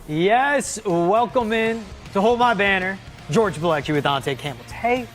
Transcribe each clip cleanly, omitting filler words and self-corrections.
Yes, welcome in to hold my banner. George Balekji with Ountae, Campbell. Hey,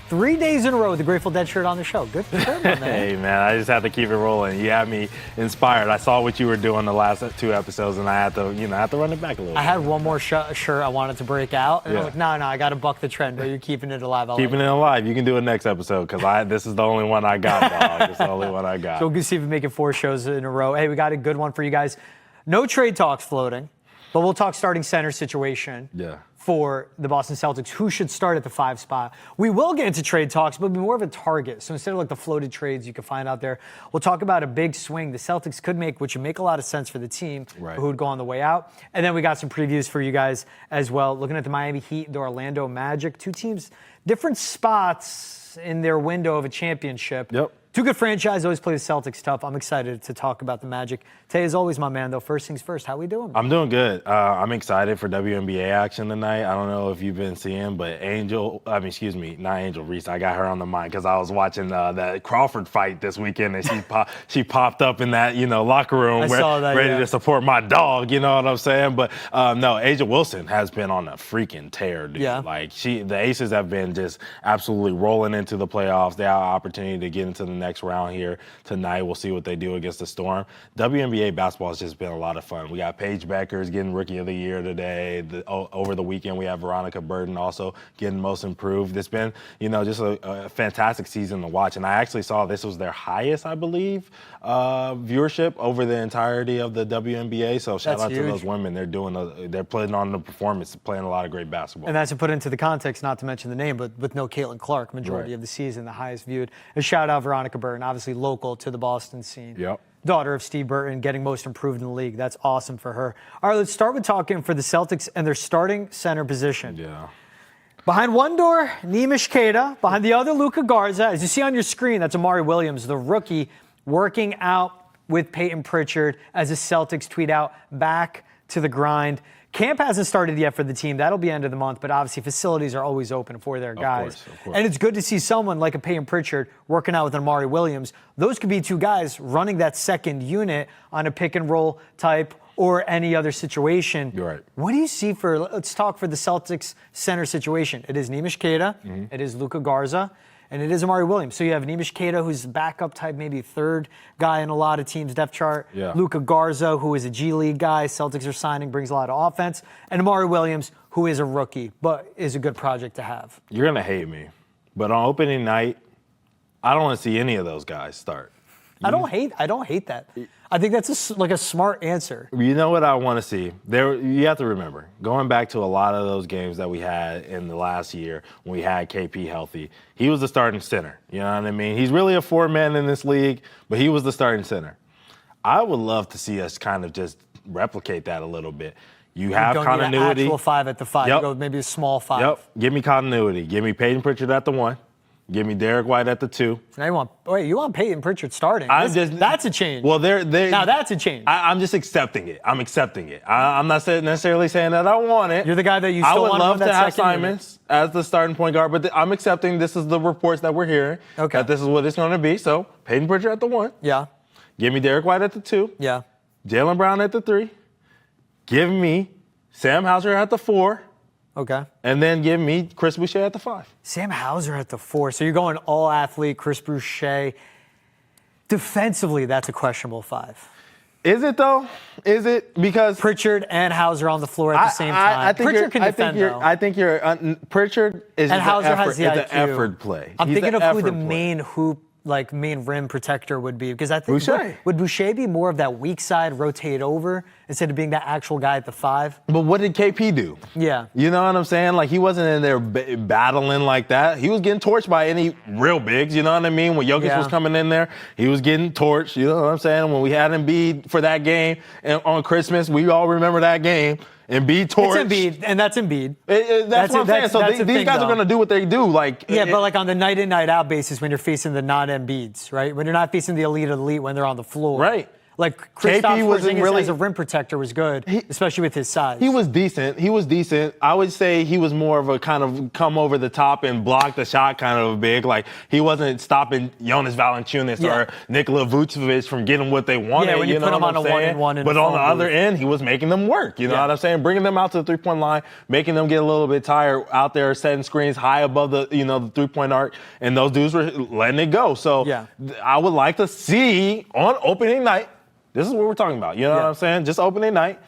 3 days in a row with the Grateful Dead shirt on the show. Good for him, man. Hey, man, I just had to keep it rolling. You had me inspired. I saw what you were doing the last 2 episodes, and I had to, run it back a little bit. I had one more shirt I wanted to break out, and I'm like, no, I got to buck the trend, but you're keeping it alive. Keeping it alive. You can do it next episode, because this is the only one I got, dog. It's the only one I got. So we'll see if we make it 4 shows in a row. Hey, we got a good one for you guys. No trade talks floating, but we'll talk starting center situation. Yeah. For the Boston Celtics, who should start at the 5 spot. We will get into trade talks, but it'll be more of a target. So instead of like the floated trades you can find out there, we'll talk about a big swing the Celtics could make, which would make a lot of sense for the team, right, who would go on the way out. And then we got some previews for you guys as well, looking at the Miami Heat and the Orlando Magic. 2 teams, different spots in their window of a championship. Yep. 2 good franchises, always play the Celtics tough. I'm excited to talk about the Magic. Tay, as always, my man, though, first things first, how we doing? I'm doing good. I'm excited for WNBA action tonight. I don't know if you've been seeing, but not Angel Reese. I got her on the mind because I was watching that Crawford fight this weekend, and she popped up in that, locker room ready to support my dog, you know what I'm saying? But no, Angel Wilson has been on a freaking tear, dude. Yeah. Like, the Aces have been just absolutely rolling into the playoffs. They have an opportunity to get into the next round here tonight. We'll see what they do against the Storm. WNBA basketball has just been a lot of fun. We got Paige Beckers getting Rookie of the Year today. Over the weekend, we have Veronica Burton also getting Most Improved. It's been, just a fantastic season to watch. And I actually saw this was their highest, I believe, viewership over the entirety of the WNBA. So shout out to those women. They're putting on the performance, playing a lot of great basketball. And that's to put into the context, not to mention the name, but with no Caitlin Clark, majority of the season, the highest viewed. And shout out Veronica Burton, obviously local to the Boston scene. Yep. Daughter of Steve Burton, getting Most Improved in the league. That's awesome for her. All right, let's start with talking for the Celtics and their starting center position. Yeah. Behind one door, Neemias Queta. Behind the other, Luka Garza. As you see on your screen, that's Amari Williams, the rookie, working out with Peyton Pritchard as the Celtics tweet out, back to the grind. Camp hasn't started yet for the team. That'll be end of the month, but obviously facilities are always open for their guys. Of course. And it's good to see someone like a Peyton Pritchard working out with an Amari Williams. Those could be 2 guys running that second unit on a pick and roll type or any other situation. You're right. What do you see let's talk for the Celtics center situation. It is Neemias Queta, it is Luka Garza, and it is Amari Williams. So you have Neemias Queta, who's backup type, maybe 3rd guy in a lot of teams' depth chart. Yeah. Luka Garza, who is a G League guy, Celtics are signing, brings a lot of offense. And Amari Williams, who is a rookie, but is a good project to have. You're going to hate me, but on opening night, I don't want to see any of those guys start. I don't hate that. I think that's a smart answer. You know what I want to see? You have to remember, going back to a lot of those games that we had in the last year when we had KP healthy, he was the starting center. You know what I mean? He's really a 4-man in this league, but he was the starting center. I would love to see us kind of just replicate that a little bit. You have continuity. Don't need an actual 5 at the 5. Yep. You go maybe a small 5. Yep. Give me continuity. Give me Peyton Pritchard at the 1. Give me Derek White at the 2. So now you want Peyton Pritchard starting. That's a change. Well, now that's a change. I'm just accepting it. I'm not necessarily saying that I want it. You're the guy that you still want. I would love to have Simons as the starting point guard, but I'm accepting this is the reports that we're hearing. Okay. That this is what it's going to be. So Peyton Pritchard at the 1. Yeah. Give me Derek White at the 2. Yeah. Jaylen Brown at the 3. Give me Sam Hauser at the 4. Okay. And then give me Chris Boucher at the 5. Sam Hauser at the 4. So you're going all athlete, Chris Boucher. Defensively, that's a questionable 5. Is it though? Is it? Because Pritchard and Hauser on the floor at the same time. Pritchard can defend though. I think Pritchard is and Hauser has the IQ. Effort play. I'm thinking of who the main main rim protector would be, because I think Boucher. Would Boucher be more of that weak side, rotate over instead of being that actual guy at the 5? But what did KP do? Yeah. You know what I'm saying? Like, he wasn't in there battling like that. He was getting torched by any real bigs, you know what I mean? When Jokic was coming in there, he was getting torched, you know what I'm saying? When we had Embiid for that game and on Christmas, we all remember that game. Embiid torch. It's Embiid, and that's Embiid. That's what I'm saying. So these guys are going to do what they do. But on the night-in, night-out basis when you're facing the non-Embiids, right? When you're not facing the elite when they're on the floor. Right. Like, Kristaps wasn't Porzingis really as a rim protector was good, especially with his size. He was decent. I would say he was more of a kind of come over the top and block the shot kind of big. Like, he wasn't stopping Jonas Valanciunas or Nikola Vucevic from getting what they wanted. Yeah, when you put him on a 1-on-1 But on the other end, he was making them work. You know what I'm saying? Bringing them out to the three-point line, making them get a little bit tired out there, setting screens high above the the three-point arc, and those dudes were letting it go. So I would like to see on opening night. This is what we're talking about. You know what I'm saying? Just opening night.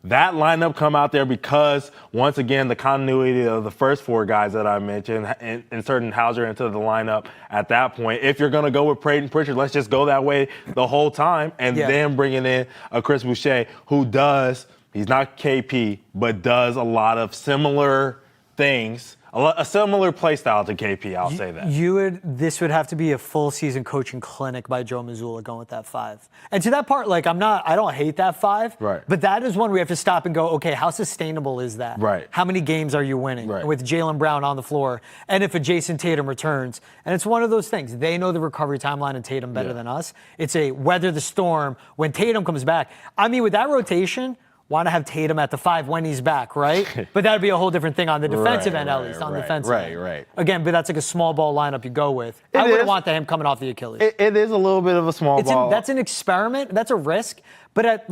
That lineup come out there because, once again, the continuity of the first four guys that I mentioned, inserting Hauser into the lineup at that point. If you're going to go with Payton Pritchard, let's just go that way the whole time. And then bringing in a Chris Boucher who he's not KP, but does a lot of similar things. A similar play style to KP, I'll say that. This would have to be a full season coaching clinic by Joe Mazzulla going with that 5. And to that part, like, I don't hate that 5. Right. But that is one we have to stop and go, okay, how sustainable is that? Right. How many games are you winning with Jaylen Brown on the floor? And if a Jayson Tatum returns, and it's one of those things. They know the recovery timeline in Tatum better than us. It's a weather the storm when Tatum comes back. I mean, with that rotation, why not have Tatum at the 5 when he's back, right? But that would be a whole different thing on the defensive end, at least, on the defensive end. Right. Again, but that's like a small ball lineup you go with. I wouldn't want him coming off the Achilles. It is a little bit of a small ball. That's an experiment. That's a risk. But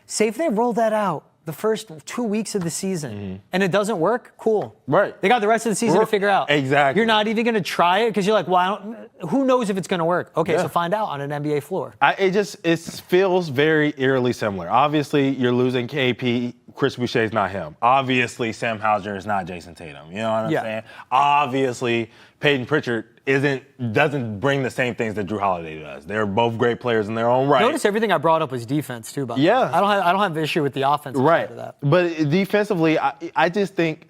say if they roll that out the first 2 weeks of the season and it doesn't work, cool. Right. They got the rest of the season to figure out. Exactly. You're not even going to try it because you're like, well, who knows if it's going to work? Okay, so find out on an NBA floor. It feels very eerily similar. Obviously, you're losing KP. Chris Boucher is not him. Obviously, Sam Hauser is not Jayson Tatum. You know what I'm saying? Obviously, Payton Pritchard doesn't bring the same things that Drew Holiday does. They're both great players in their own right. Notice everything I brought up was defense too, by the way. I don't have an issue with the offense side of that. But defensively, I just think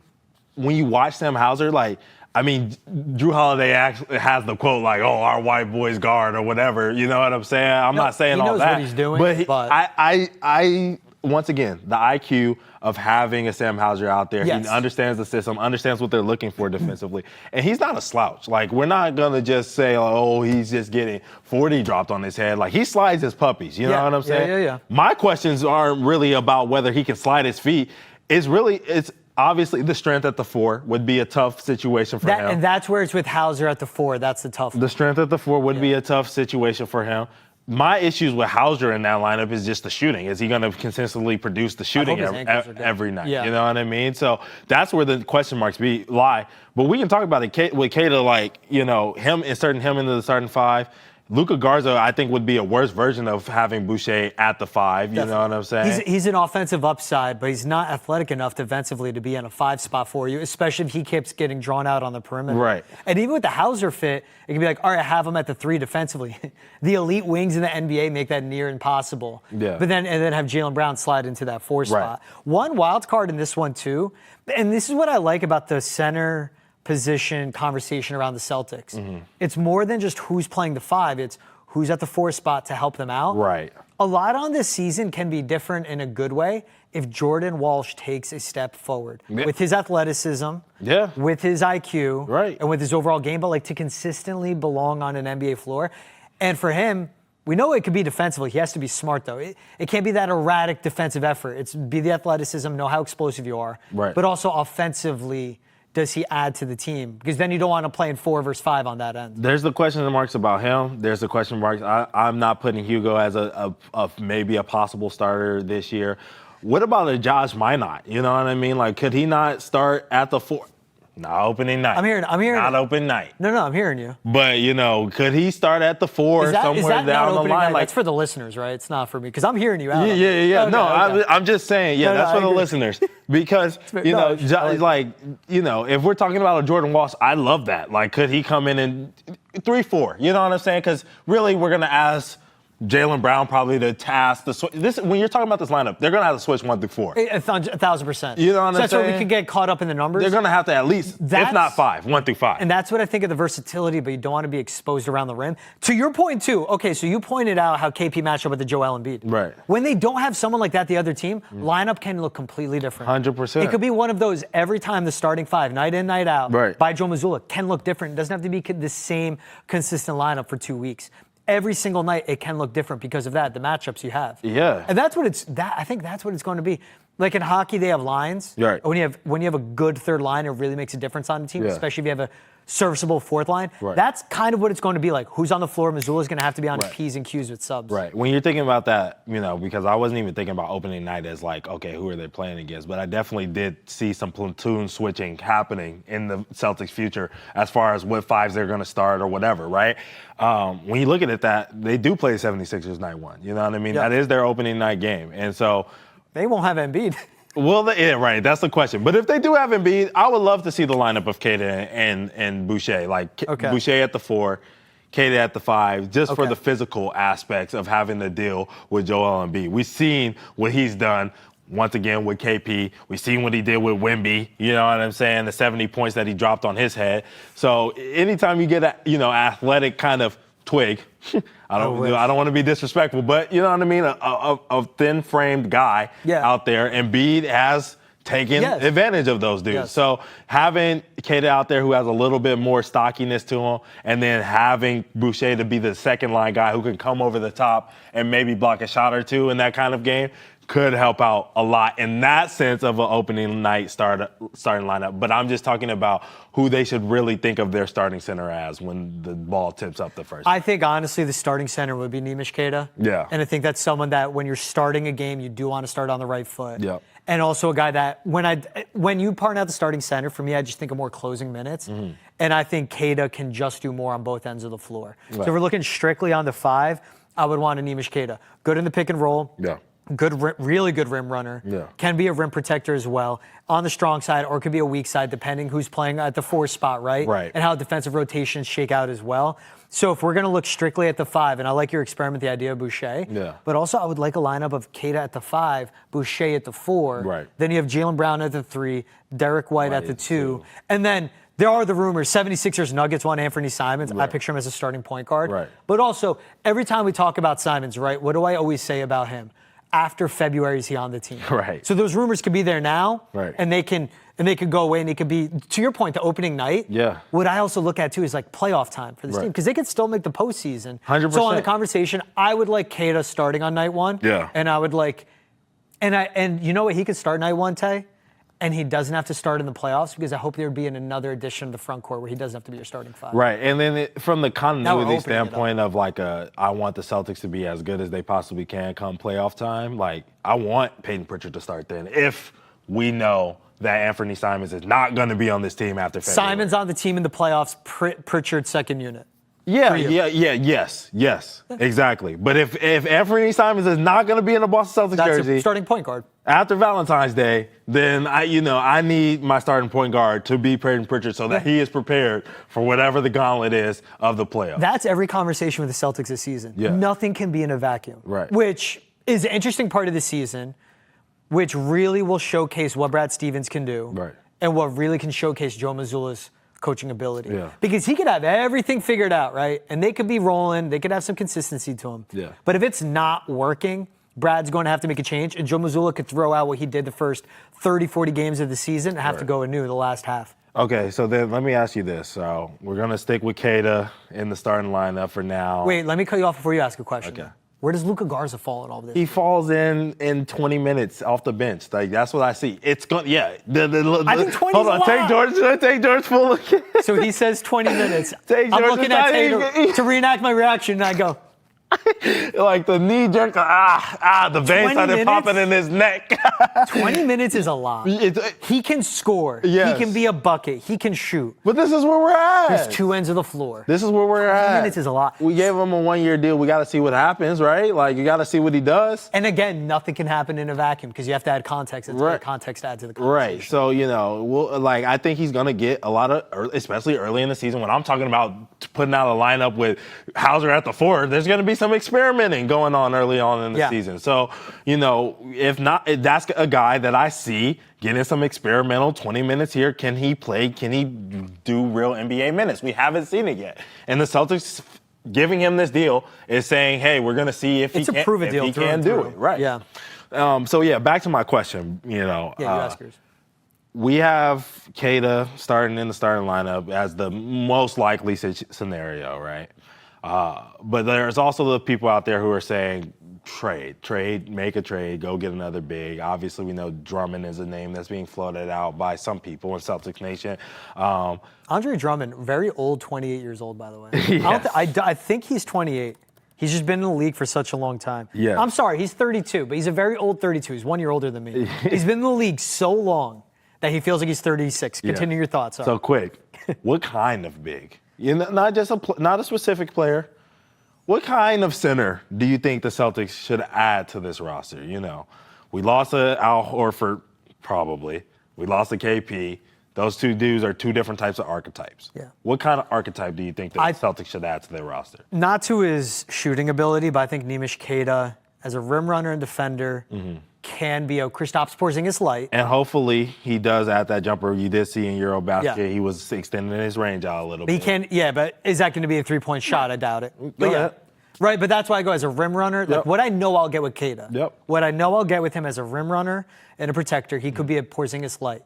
when you watch Sam Hauser, Drew Holiday actually has the quote like, "Oh, our white boys guard" or whatever. You know what I'm saying? I'm not saying all that. He knows what he's doing. But I once again, the IQ of having a Sam Hauser out there. Yes. He understands the system, understands what they're looking for defensively. And he's not a slouch. Like, we're not going to just say, oh, he's just getting 40 dropped on his head. Like, he slides his puppies. You know what I'm saying? Yeah. My questions aren't really about whether he can slide his feet. It's obviously the strength at the 4 would be a tough situation for him. And that's where it's with Hauser at the 4. That's the tough one. The strength at the 4 would be a tough situation for him. My issues with Hauser in that lineup is just the shooting. Is he going to consistently produce the shooting every night? Yeah. You know what I mean? So that's where the question marks lie. But we can talk about it with Queta, him inserting him into the starting 5. Luka Garza, I think, would be a worse version of having Boucher at the 5. You know what I'm saying? He's an offensive upside, but he's not athletic enough defensively to be in a 5 spot for you, especially if he keeps getting drawn out on the perimeter. Right. And even with the Hauser fit, it can be like, all right, have him at the 3 defensively. The elite wings in the NBA make that near impossible. Yeah. But then have Jaylen Brown slide into that 4 spot. One wild card in this one too, and this is what I like about the center position conversation around the Celtics. It's more than just who's playing the 5. It's who's at the 4 spot to help them out. Right. A lot on this season can be different in a good way if Jordan Walsh takes a step forward with his athleticism, with his IQ, and with his overall game, but to consistently belong on an NBA floor. And for him, we know it could be defensively. He has to be smart, though. It can't be that erratic defensive effort. It's be the athleticism, know how explosive you are, but also offensively, does he add to the team? Because then you don't want to play in 4 versus 5 on that end. There's the question marks about him. There's the question marks. I'm not putting Hugo as a maybe a possible starter this year. What about a Josh Minott? You know what I mean? Like, could he not start at the 4? Not opening night. I'm hearing Not open night. No, I'm hearing you. But, could he start at the 4 somewhere down the line? That's for the listeners, right? It's not for me, because I'm hearing you out. Yeah. Okay. I'm just saying, that's for the listeners. Because, if we're talking about a Jordan Walsh, I love that. Like, could he come in and 3-4? You know what I'm saying? Because really, we're going to ask Jaylen Brown probably to task the switch. When you're talking about this lineup, they're going to have to switch 1 through 4. 1,000%. You know what I'm saying? That's where we can get caught up in the numbers. They're going to have to at least, if not 5, 1 through 5. And that's what I think of the versatility, but you don't want to be exposed around the rim. To your point, too, okay, so you pointed out how KP matched up with the Joel Embiid. Right. When they don't have someone like that, the other team, lineup can look completely different. 100%. It could be one of those every time the starting 5, night in, night out, by Joe Mazzulla, can look different. It doesn't have to be the same consistent lineup for 2 weeks. every single night it can look different because of that, the matchups you have. Yeah. And that's what I think that's what it's going to be. Like in hockey, they have lines. Right. When you have a good third line, it really makes a difference on the team, Yeah. especially if you have a serviceable fourth line. Right. That's kind of what it's going to be like. Who's on the floor? Missoula's going to have to be on Right. P's and Q's with subs. Right. When you're thinking about that, because I wasn't even thinking about opening night as like, okay, who are they playing against? But I definitely did see some platoon switching happening in the Celtics' future as far as what fives they're going to start or whatever, right? When you look at it, that they do play 76ers night one. You know what I mean? Yeah. That is their opening night game. And so They won't have Embiid. well, yeah, right. That's the question. But if they do have Embiid, I would love to see the lineup of Queta and Boucher. Like Okay. Boucher at the 4, Queta at the 5, just for Okay. the physical aspects of having to deal with Joel Embiid. We've seen what he's done once again with KP. We've seen what he did with Wemby. You know what I'm saying? The 70 points that he dropped on his head. So anytime you get a athletic kind of twig. I don't want to be disrespectful, but you know what I mean? A thin-framed guy out there, and Embiid has taken advantage of those dudes. Yes. So having Queta out there who has a little bit more stockiness to him, and then having Boucher to be the second-line guy who can come over the top and maybe block a shot or two in that kind of game could help out a lot in that sense of an opening night starting lineup. But I'm just talking about who they should really think of their starting center as when the ball tips up the first. I think, honestly, the starting center would be Neemias Queta. Yeah. And I think that's someone that when you're starting a game, you do want to start on the right foot. Yep. And also a guy that when you partner out the starting center, for me, I just think of more closing minutes. Mm-hmm. And I think Queta can just do more on both ends of the floor. Right. So if we're looking strictly on the 5, I would want a Neemias Queta. Good in the pick and roll. Yeah. Really good rim runner. Yeah. Can be a rim protector as well on the strong side, or could be a weak side, depending who's playing at the 4 spot, right? Right. And how defensive rotations shake out as well. So if we're going to look strictly at the 5, and I like your experiment, the idea of Boucher. Yeah. But But also, I would like a lineup of Queta at the 5, Boucher at the 4. Right. Then you have Jaylen Brown at the 3, Derek White at the 2, and then. There are the rumors, 76ers Nuggets want Anthony Simons. Right. I picture him as a starting point guard. Right. But also, every time we talk about Simons, right, what do I always say about him? After February is he on the team. Right. So those rumors could be there now. Right. And they could go away, and it could be, to your point, the opening night. Yeah. What I also look at too is like playoff time for this Right. team, because they could still make the postseason. 100%. So on the conversation, I would like Queta starting on night 1. Yeah. And I would like, and you know what, he could start night 1, Tay? And he doesn't have to start in the playoffs, because I hope there would be another addition to the front court where he doesn't have to be your starting 5. Right, and then from the continuity opening it standpoint of like I want the Celtics to be as good as they possibly can come playoff time. Like I want Peyton Pritchard to start then if we know that Anthony Simons is not going to be on this team after February. Simons on the team in the playoffs, Pritchard second unit. Yes, exactly. But if Anthony Simons is not going to be in the Boston Celtics That's jersey a starting point guard. after Valentine's Day, then I need my starting point guard to be Peyton Pritchard so that he is prepared for whatever the gauntlet is of the playoffs. That's every conversation with the Celtics this season. Yeah. Nothing can be in a vacuum. Right. Which is an interesting part of the season, which really will showcase what Brad Stevens can do. Right. And what really can showcase Joe Mazzulla's coaching ability. Yeah. Because he could have everything figured out, right? And they could be rolling. They could have some consistency to him. Yeah. But if it's not working, Brad's going to have to make a change. And Joe Mazzulla could throw out what he did the first 30, 40 games of the season and have to go anew the last half. Okay, so then let me ask you this. So we're going to stick with Queta in the starting lineup for now. Wait, let me cut you off before you ask a question. Okay. Where does Luka Garza fall in all of this? He falls in 20 minutes off the bench. Like that's what I see. It's going, yeah. I think 20 Hold is on, a take lot. George. Should I take George full again? So he says 20 minutes. Take I'm George looking at aside. Tatum to reenact my reaction, and I go, Like the knee jerk. The veins 20 started minutes? popping in his neck. 20 minutes is a lot. He can score. Yes. He can be a bucket. He can shoot. But this is where we're at. There's 2 ends of the floor. This is where we're at. minutes is a lot. We gave him a 1-year deal. We got to see what happens, right? Like you got to see what he does. And again, nothing can happen in a vacuum because you have to add context. It's Right. context adds to the Right. conversation. So, I think he's going to get a lot of, especially early in the season, when I'm talking about putting out a lineup with Hauser at the 4, there's going to be some experimenting going on early on in the season. So, if not, that's a guy that I see getting some experimental 20 minutes here. Can he play? Can he do real NBA minutes? We haven't seen it yet. And the Celtics giving him this deal is saying, hey, we're going to see if he can do it. Right. Yeah. Back to my question, Yeah, you ask yours. We have Queta starting in the starting lineup as the most likely scenario, right? But there's also the people out there who are saying trade, make a trade, go get another big. Obviously, we know Drummond is a name that's being floated out by some people in Celtics Nation. Andre Drummond, very old, 28 years old, by the way. Yes. I think he's 28. He's just been in the league for such a long time. Yeah. I'm sorry, he's 32, but he's a very old 32. He's 1 year older than me. He's been in the league so long that he feels like he's 36. Continue your thoughts. Sorry. So quick, what kind of big? Not just not a specific player. What kind of center do you think the Celtics should add to this roster? We lost to Al Horford, probably. We lost to KP. Those two dudes are two different types of archetypes. Yeah. What kind of archetype do you think the Celtics should add to their roster? Not to his shooting ability, but I think Neemias Queta, as a rim runner and defender, can be a Kristaps Porzingis light. And hopefully he does add that jumper you did see in Eurobasket. Yeah. He was extending his range out a little bit. He can, but is that going to be a three-point shot? I doubt it. But Go ahead. Right, but that's why I go as a rim runner. Like what I know I'll get with Queta. Yep. What I know I'll get with him as a rim runner and a protector, he could be a Porzingis light.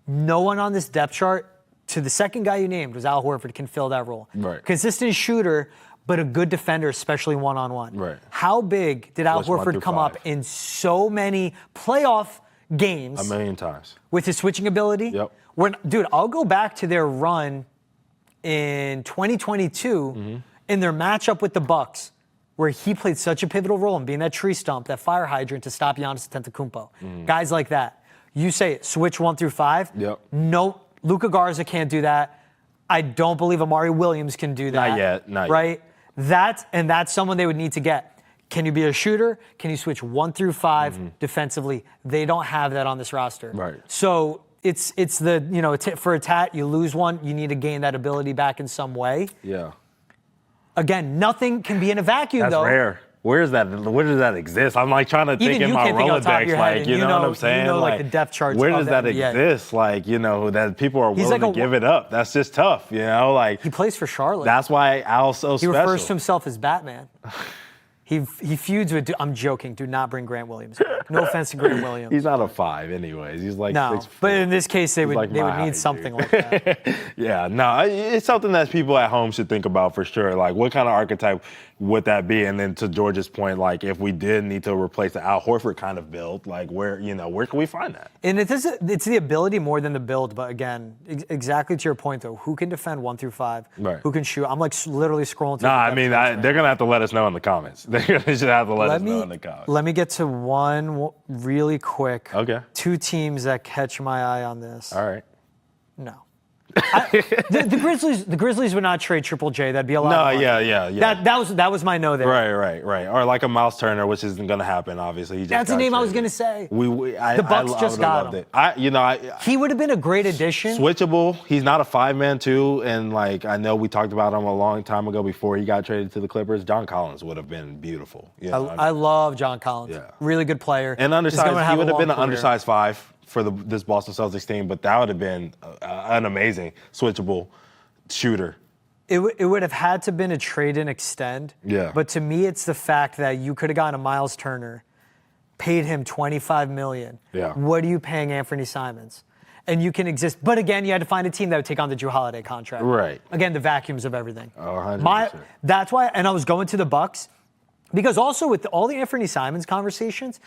No one on this depth chart, to the second guy you named, was Al Horford, can fill that role. Right. Consistent shooter, but a good defender, especially one-on-one. Right. How big did Al Horford come up in so many playoff games? A million times. With his switching ability? Yep. Dude, I'll go back to their run in 2022 in their matchup with the Bucks, where he played such a pivotal role in being that tree stump, that fire hydrant to stop Giannis Antetokounmpo. Guys like that. You say switch 1 through 5. Yep. No, Luka Garza can't do that. I don't believe Amari Williams can do that. Not yet. Right? That's someone they would need to get. Can you be a shooter? Can you switch 1 through 5 defensively? They don't have that on this roster. Right. So it's the, a tit for a tat. You lose one, you need to gain that ability back in some way. Yeah. Again, nothing can be in a vacuum, That's though. rare. Where does that exist? I'm like trying to think in my Rolodex, like, you know what I'm saying? Like the depth charts. Where does that NBA. exist? Like, that people are willing to give it up. That's just tough, Like he plays for Charlotte. That's why Al's so special. He refers to himself as Batman. He feuds with. I'm joking. Do not bring Grant Williams. No offense to Grant Williams. He's not a 5, anyways. He's like 6'4". But in this case, they would need something like that. Yeah, no, it's something that people at home should think about for sure. Like, what kind of archetype would that be? And then to George's point, like, if we did need to replace the Al Horford kind of build, like, where can we find that? And it's the ability more than the build. But again, exactly to your point, though, who can defend 1 through 5? Right. Who can shoot? I'm like literally scrolling through. They're gonna have to let us know in the comments. They should have to let us know in the comments. Let me get to one really quick. Okay. 2 teams that catch my eye on this. All right. No. The Grizzlies would not trade Triple J. That'd be a lot. No, yeah. That was my no there. Right. Or like a Miles Turner, which isn't going to happen. Obviously, that's the name I was going to say. The Bucks just got him. He would have been a great addition. Switchable. He's not a 5-man too, and like I know we talked about him a long time ago before he got traded to the Clippers. John Collins would have been beautiful. I love John Collins. Yeah. Really good player. And undersized. He would have been an undersized 5 for this Boston Celtics team, but that would have been an amazing switchable shooter. It would have had to been a trade and extend. Yeah. But to me, it's the fact that you could have gotten a Miles Turner, paid him $25 million. Yeah. What are you paying Anthony Simons? And you can exist. But again, you had to find a team that would take on the Drew Holiday contract. Right. Again, the vacuums of everything. 100%. That's why, and I was going to the Bucks, because also with all the Anthony Simons conversations,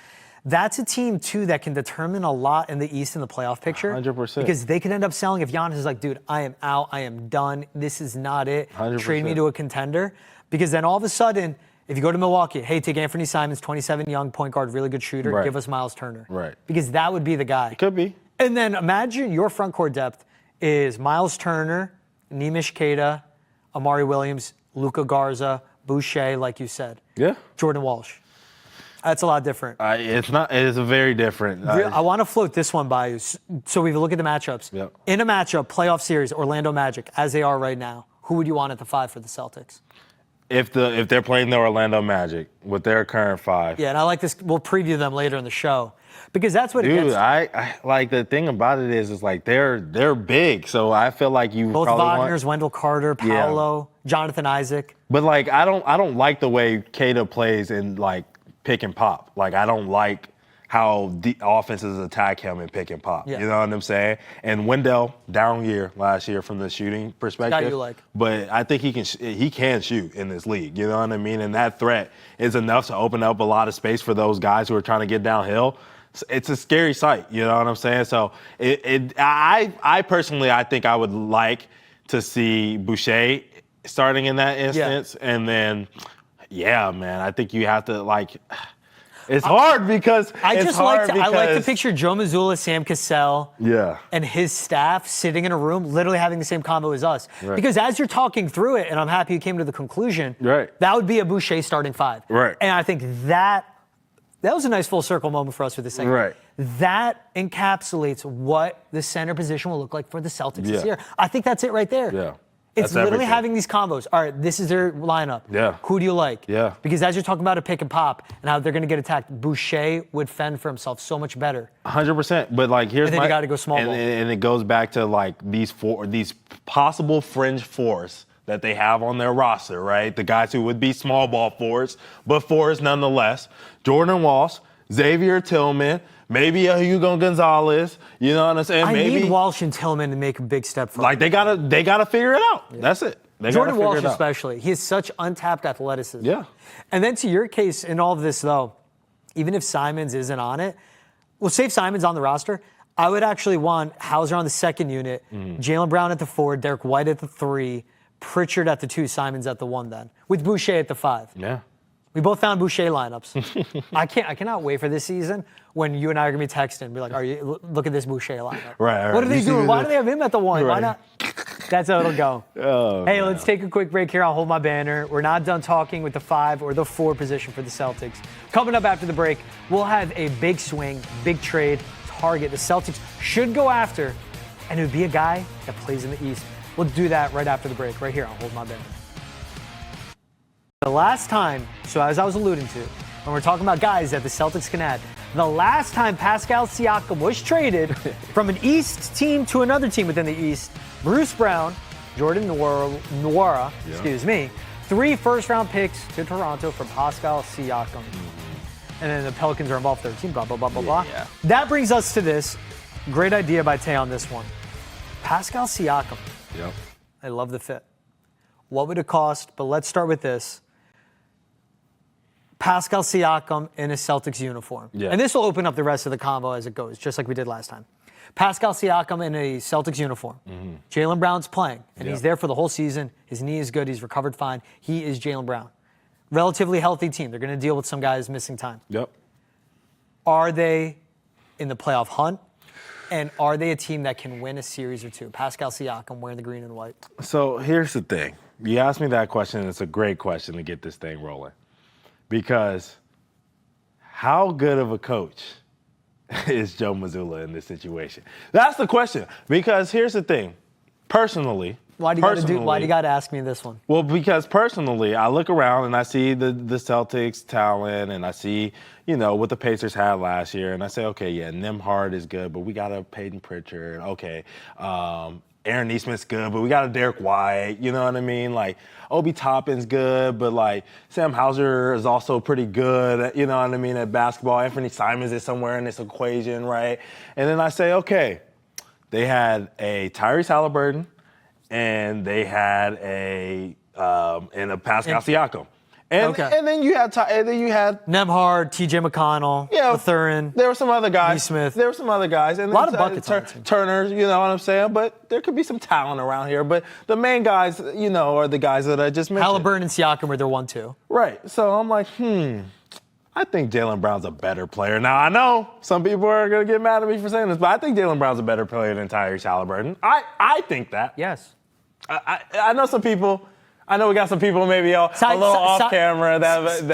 that's a team, too, that can determine a lot in the East in the playoff picture. 100%. Because they could end up selling if Giannis is like, dude, I am out. I am done. This is not it. 100%. Trade me to a contender. Because then all of a sudden, if you go to Milwaukee, hey, take Anthony Simons, 27, young point guard, really good shooter. Right. Give us Miles Turner. Right. Because that would be the guy. It could be. And then imagine your front court depth is Miles Turner, Neemias Queta, Amari Williams, Luka Garza, Boucher, like you said. Yeah. Jordan Walsh. That's a lot different. It's not. It is a very different. I want to float this one by you. So we look at the matchups. Yep. In a matchup, playoff series, Orlando Magic, as they are right now, who would you want at the 5 for the Celtics? If they're playing the Orlando Magic with their current 5. Yeah, and I like this. We'll preview them later in the show because that's what it gets. Dude, I like the thing about it is like they're big, so I feel like you both probably Wagner's, Wendell Carter, Paolo, Jonathan Isaac. But like I don't like the way Queta plays in like pick and pop. Like I don't like how the offenses attack him and pick and pop. Yeah. You know what I'm saying? And Wendell, down year last year from the shooting perspective. Guy you like. But I think he can shoot in this league. You know what I mean? And that threat is enough to open up a lot of space for those guys who are trying to get downhill. It's a scary sight. You know what I'm saying? So I personally, I think I would like to see Boucher starting in that instance. Yeah. And then, yeah, man, I think you have to, like, it's hard because I like to picture Joe Mazzulla, Sam Cassell, and his staff sitting in a room, literally having the same combo as us. Right. Because as you're talking through it, and I'm happy you came to the conclusion, that would be a Boucher starting 5. Right. And I think that was a nice full circle moment for us with this thing. Right. That encapsulates what the center position will look like for the Celtics this year. I think that's it right there. Yeah. It's literally having these combos. All right, this is their lineup. Yeah. Who do you like? Yeah. Because as you're talking about a pick and pop and how they're going to get attacked, Boucher would fend for himself so much better. 100%. But like here's and then you got to go small ball. And it goes back to like these possible fringe fours that they have on their roster, right? The guys who would be small ball fours, but fours nonetheless. Jordan Walsh, Xavier Tillman, maybe a Hugo Gonzalez. You know what I'm saying? I need Walsh and Tillman to make a big step forward. Like they gotta figure it out. Yeah. That's it. Jordan Walsh especially. He has such untapped athleticism. Yeah. And then to your case in all of this though, even if Simons isn't on it, well, say if Simons on the roster, I would actually want Hauser on the second unit, Jaylen Brown at the 4, Derek White at the 3, Pritchard at the 2, Simons at the 1 then, with Boucher at the 5. Yeah. We both found Boucher lineups. I cannot wait for this season when you and I are going to be texting and be like, look at this Boucher lineup. Right. What are they doing? Why do they have him at the 1? Right. Why not? That's how it'll go. Oh, hey, let's take a quick break here. I'll hold my banner. We're not done talking with the 5 or the 4 position for the Celtics. Coming up after the break, we'll have a big swing, big trade, target the Celtics should go after, and it would be a guy that plays in the East. We'll do that right after the break, right here on Hold My Banner. The last time, so as I was alluding to, when we're talking about guys that the Celtics can add, the last time Pascal Siakam was traded from an East team to another team within the East, Bruce Brown, Jordan Nwora, 3 first-round picks to Toronto for Pascal Siakam. And then the Pelicans are involved 13, blah, blah, blah, blah, blah. Yeah. That brings us to this. Great idea by Tay on this one. Pascal Siakam. Yep. I love the fit. What would it cost? But let's start with this. Pascal Siakam in a Celtics uniform. Yeah. And this will open up the rest of the combo as it goes, just like we did last time. Pascal Siakam in a Celtics uniform. Jaylen Brown's playing, and he's there for the whole season. His knee is good. He's recovered fine. He is Jaylen Brown. Relatively healthy team. They're going to deal with some guys missing time. Yep. Are they in the playoff hunt? And are they a team that can win a series or two? Pascal Siakam wearing the green and white. So here's the thing. You asked me that question, and it's a great question to get this thing rolling. Because how good of a coach is Joe Mazzulla in this situation? That's the question. Because here's the thing. Personally, why do you got to ask me this one? Well, because personally, I look around and I see the Celtics talent, and I see, what the Pacers had last year, and I say, okay, yeah, Nembhard is good, but we got a Peyton Pritchard. Okay, Aaron Nesmith's good, but we got a Derek White. You know what I mean? Like, Obi Toppin's good, but like Sam Hauser is also pretty good. You know what I mean at basketball. Anthony Simons is somewhere in this equation, right? And then I say, okay, they had a Tyrese Halliburton. And they had a Pascal Siakam, and then you had Nembhard, T.J. McConnell, Mathurin. There were some other guys. Smith. There were some other guys, and a lot of buckets. Turner, you know what I'm saying? But there could be some talent around here. But the main guys, are the guys that I just mentioned. Halliburton and Siakam are their 1-2. Right. So I'm like, I think Jaylen Brown's a better player. Now, I know some people are going to get mad at me for saying this, but I think Jaylen Brown's a better player than Tyrese Halliburton. I think that. Yes. I know some people. I know we got some people maybe a little off camera.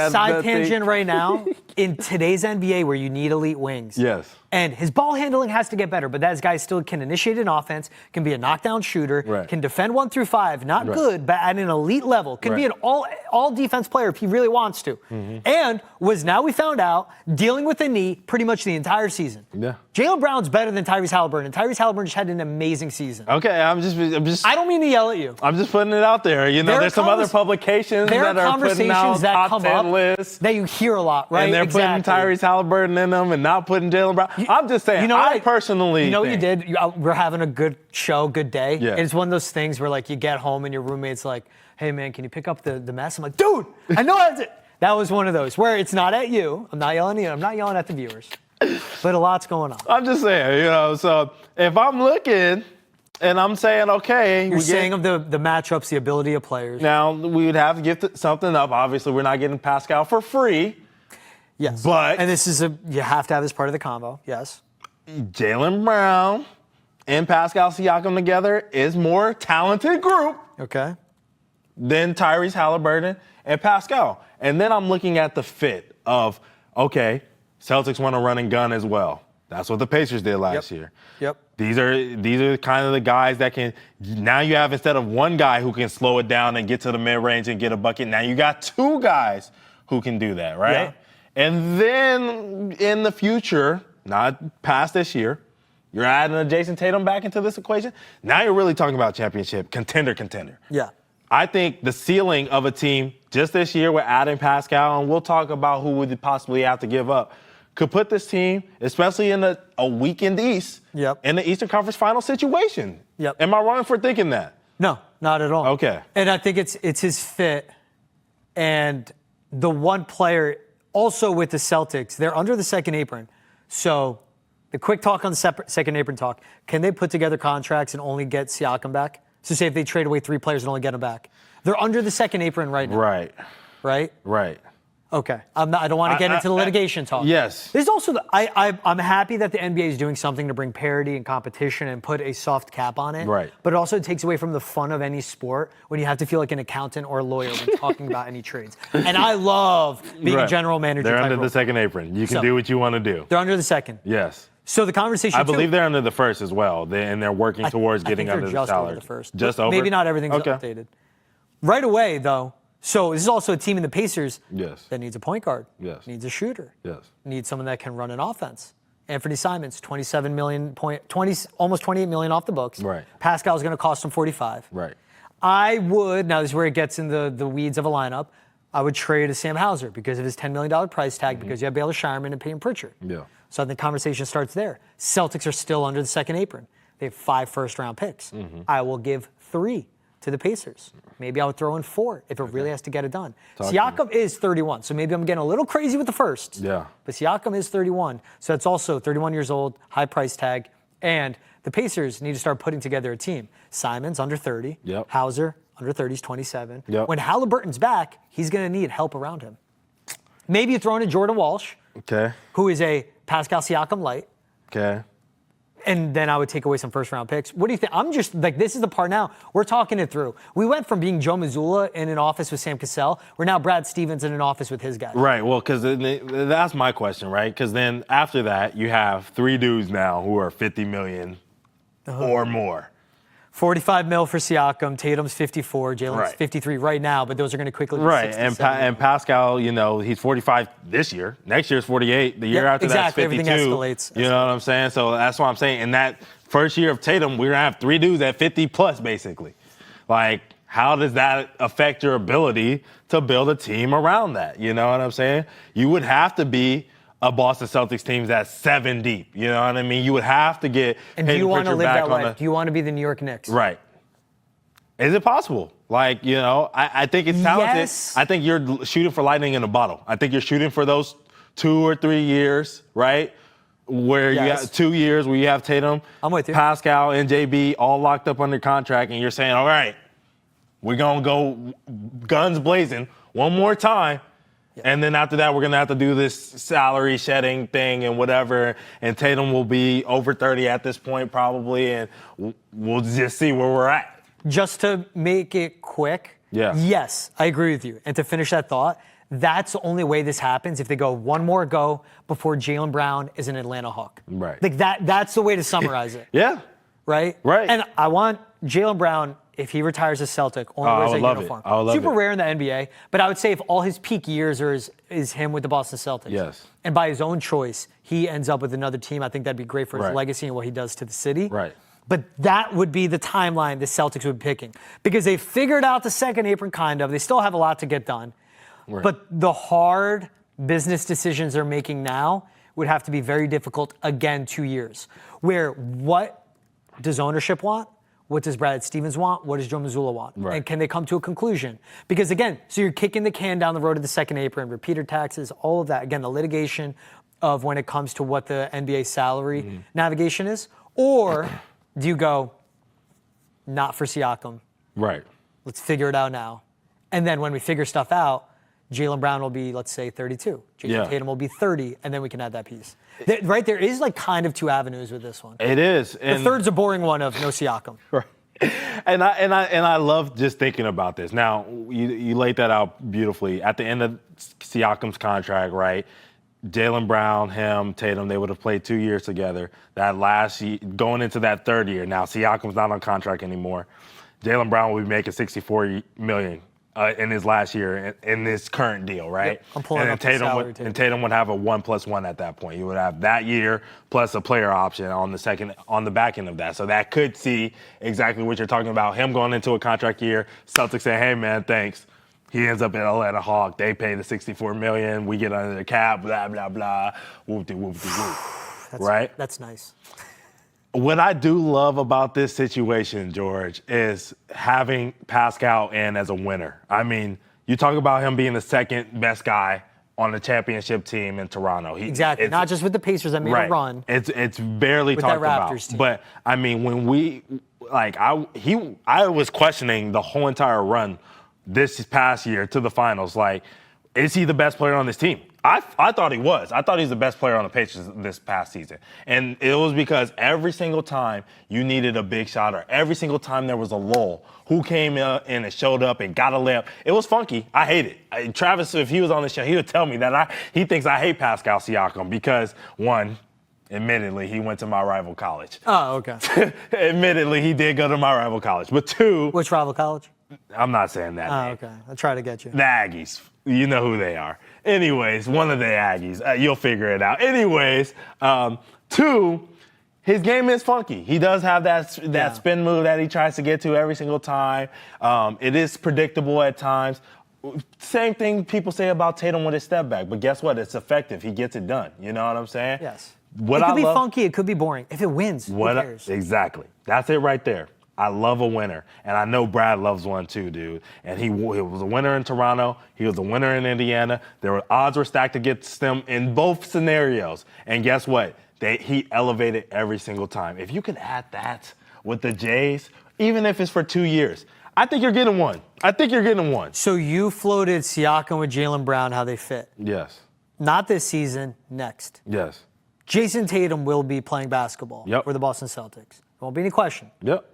Side tangent right now. In today's NBA where you need elite wings. Yes. And his ball handling has to get better, but that guy still can initiate an offense, can be a knockdown shooter, can defend 1 through 5, not good, but at an elite level, can be an all defense player if he really wants to. And now we found out, dealing with a knee pretty much the entire season. Yeah. Jaylen Brown's better than Tyrese Halliburton, and Tyrese Halliburton just had an amazing season. Okay, I'm just. I don't mean to yell at you. I'm just putting it out there. You know, there's some other publications that are putting out top 10 lists that you hear a lot, right? And they're putting Tyrese Halliburton in them and not putting Jaylen Brown. I'm just saying. I personally. You know what you did? We're having a good show, good day. Yeah. It's one of those things where like you get home and your roommate's like, "Hey man, can you pick up the mess?" I'm like, "Dude, I know that's it." That was one of those where it's not at you. I'm not yelling at you. I'm not yelling at the viewers. But a lot's going on. I'm just saying, you know, so if I'm looking and I'm saying, okay. You're saying of the matchups, the ability of players. Now, we would have to give something up. Obviously, we're not getting Pascal for free. Yes. But. And this is you have to have this part of the combo. Yes. Jaylen Brown and Pascal Siakam together is more talented group. Okay. Than Tyrese Halliburton and Pascal. And then I'm looking at the fit of, okay, Celtics want to run and gun as well. That's what the Pacers did last year. Yep. These are kind of the guys that can, now you have, instead of one guy who can slow it down and get to the mid-range and get a bucket, now you got 2 guys who can do that, right? Yeah. And then in the future, not past this year, you're adding a Jayson Tatum back into this equation. Now you're really talking about championship, contender. Yeah. I think the ceiling of a team just this year with adding Pascal, and we'll talk about who would possibly have to give up, could put this team, especially in a weakened East, in the Eastern Conference Final situation. Yep. Am I wrong for thinking that? No, not at all. Okay. And I think it's his fit and the one player also with the Celtics, they're under the second apron. So the quick talk on the second apron talk, can they put together contracts and only get Siakam back? So say if they trade away 3 players and only get them back. They're under the second apron right now. Right? Okay. I don't want to get into the litigation talk. Yes. There's also, I'm happy that the NBA is doing something to bring parity and competition and put a soft cap on it. Right. But it also takes away from the fun of any sport when you have to feel like an accountant or a lawyer when talking about any trades. And I love being a general manager. They're type under role. the second apron. You can do what you want to do. They're under the second. Yes. So the conversation. I believe they're under the first as well, and they're working towards getting under the salary. Over the first. Just over. Maybe not everything's updated. Right away, though. So this is also a team in the Pacers that needs a point guard. Yes. Needs a shooter. Yes. Needs someone that can run an offense. Anthony Simons, $27 million, almost $28 million off the books. Right. Pascal's going to cost him $45. Right. I would, now this is where it gets in the weeds of a lineup, I would trade a Sam Hauser because of his $10 million price tag, because you have Baylor Shireman and Peyton Pritchard. Yeah. So the conversation starts there. Celtics are still under the second apron. They have 5 first-round picks. I will give 3 to the Pacers. Maybe I would throw in 4 if it really has to get it done. Siakam is 31, so maybe I'm getting a little crazy with the first. Yeah. But Siakam is 31, so that's also 31 years old, high price tag, and the Pacers need to start putting together a team. Simons, under 30. Yep. Hauser, under 30, he's 27. Yep. When Halliburton's back, he's going to need help around him. Maybe you throw in a Jordan Walsh, who is a Pascal Siakam light. Okay. And then I would take away some first-round picks. What do you think? I'm just, like, this is the part now. We're talking it through. We went from being Joe Mazzulla in an office with Sam Cassell. We're now Brad Stevens in an office with his guys. Right. Well, because that's my question, right? Because then after that, you have 3 dudes now who are $50 million or more. 45 mil for Siakam. Tatum's 54. Jalen's 53 right now, but those are going to quickly be 60, and Pascal, you know, he's 45 this year. Next year's 48. The year after that's 52. Everything escalates. You know what I'm saying? So that's what I'm saying. In that first year of Tatum, we're going to have 3 dudes at 50 plus, basically. Like, how does that affect your ability to build a team around that? You know what I'm saying? You would have to be a Boston Celtics team that's 7 deep. You know what I mean? You would have to get. And do you want to live that life? Do you want to be the New York Knicks? Right. Is it possible? Like, you know, I think it's talented. Yes. I think you're shooting for lightning in a bottle. I think you're shooting for those 2 or 3 years, right? Where you have 2 years where you have Tatum, I'm with you. Pascal, and JB all locked up under contract, and you're saying, all right, we're going to go guns blazing one more time. And then after that, we're going to have to do this salary shedding thing and whatever. And Tatum will be over 30 at this point probably. And we'll just see where we're at. Just to make it quick, yes, I agree with you. And to finish that thought, that's the only way this happens if they go one more go before Jaylen Brown is an Atlanta Hawk. Right. Like that's the way to summarize it. Yeah. Right? Right. And I want Jaylen Brown, if he retires as Celtic, only wears that uniform. I would love Super it. rare in the NBA, but I would say if all his peak years is him with the Boston Celtics. Yes. And by his own choice, he ends up with another team, I think that'd be great for his Right. legacy and what he does to the city. Right. But that would be the timeline the Celtics would be picking. Because they figured out the second apron, kind of. They still have a lot to get done. Right. But the hard business decisions they're making now would have to be very difficult again 2 years. Where what does ownership want? What does Brad Stevens want? What does Joe Mazzulla want? Right. And can they come to a conclusion? Because again, so you're kicking the can down the road of the second apron, repeater taxes, all of that. Again, the litigation of when it comes to what the NBA salary navigation is. Or do you go, not for Siakam? Right. Let's figure it out now. And then when we figure stuff out, Jaylen Brown will be, let's say, 32. Jayson Tatum will be 30, and then we can add that piece. Right? There is like kind of two avenues with this one. It is. The third's a boring one of no Siakam. Right. And I love just thinking about this. Now, you laid that out beautifully. At the end of Siakam's contract, right? Jaylen Brown, him, Tatum, they would have played 2 years together. That last year, going into that third year. Now, Siakam's not on contract anymore. Jaylen Brown will be making $64 million in his last year in this current deal, right? Yep, I'm pulling up the salary table. And Tatum would have a 1+1 at that point. You would have that year plus a player option on the back end of that. So that could see exactly what you're talking about. Him going into a contract year, Celtics saying, "Hey man, thanks." He ends up in Atlanta Hawk. They pay the $64 million. We get under the cap. Blah blah blah. Whoop-de whoop-de whoop. Right? That's nice. What I do love about this situation, George, is having Pascal in as a winner. I mean, you talk about him being the second best guy on the championship team in Toronto. Exactly. Not just with the Pacers that made a run. It's barely with talked that about. Raptors team. But I mean, when I was questioning the whole entire run this past year to the finals. Like, is he the best player on this team? I thought he was. I thought he was the best player on the Pacers this past season. And it was because every single time you needed a big shot or every single time there was a lull, who came in and showed up and got a layup. It was funky. I hate it. Travis, if he was on the show, he would tell me that he thinks I hate Pascal Siakam because, one, admittedly, he went to my rival college. Oh, okay. Admittedly, he did go to my rival college. But two, Which rival college? I'm not saying that. Oh, name. okay. I'll try to get you. The Aggies. You know who they are. Anyways, one of the Aggies. You'll figure it out. Anyways, two, his game is funky. He does have that spin move that he tries to get to every single time. It is predictable at times. Same thing people say about Tatum with his step back. But guess what? It's effective. He gets it done. You know what I'm saying? Yes. It could be funky. It could be boring. If it wins, who cares? Exactly. That's it right there. I love a winner, and I know Brad loves one too, dude. And he was a winner in Toronto. He was a winner in Indiana. Odds were stacked against them in both scenarios. And guess what? He elevated every single time. If you can add that with the Jays, even if it's for 2 years, I think you're getting one. So you floated Siakam with Jaylen Brown, how they fit. Yes. Not this season, next. Yes. Jayson Tatum will be playing basketball for the Boston Celtics. There won't be any question. Yep.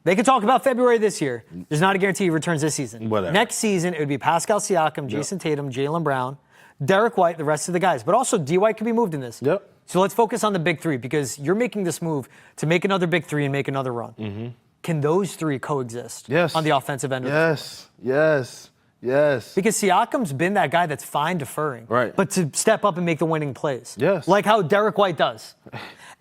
They could talk about February this year. There's not a guarantee he returns this season. Whatever. Next season, it would be Pascal Siakam, Jayson Tatum, Jaylen Brown, Derek White, the rest of the guys. But also, D. White could be moved in this. Yep. So let's focus on the big three because you're making this move to make another big three and make another run. Mm-hmm. Can those three coexist on the offensive end of the floor? Yes. Because Siakam's been that guy that's fine deferring. Right. But to step up and make the winning plays. Yes. Like how Derek White does.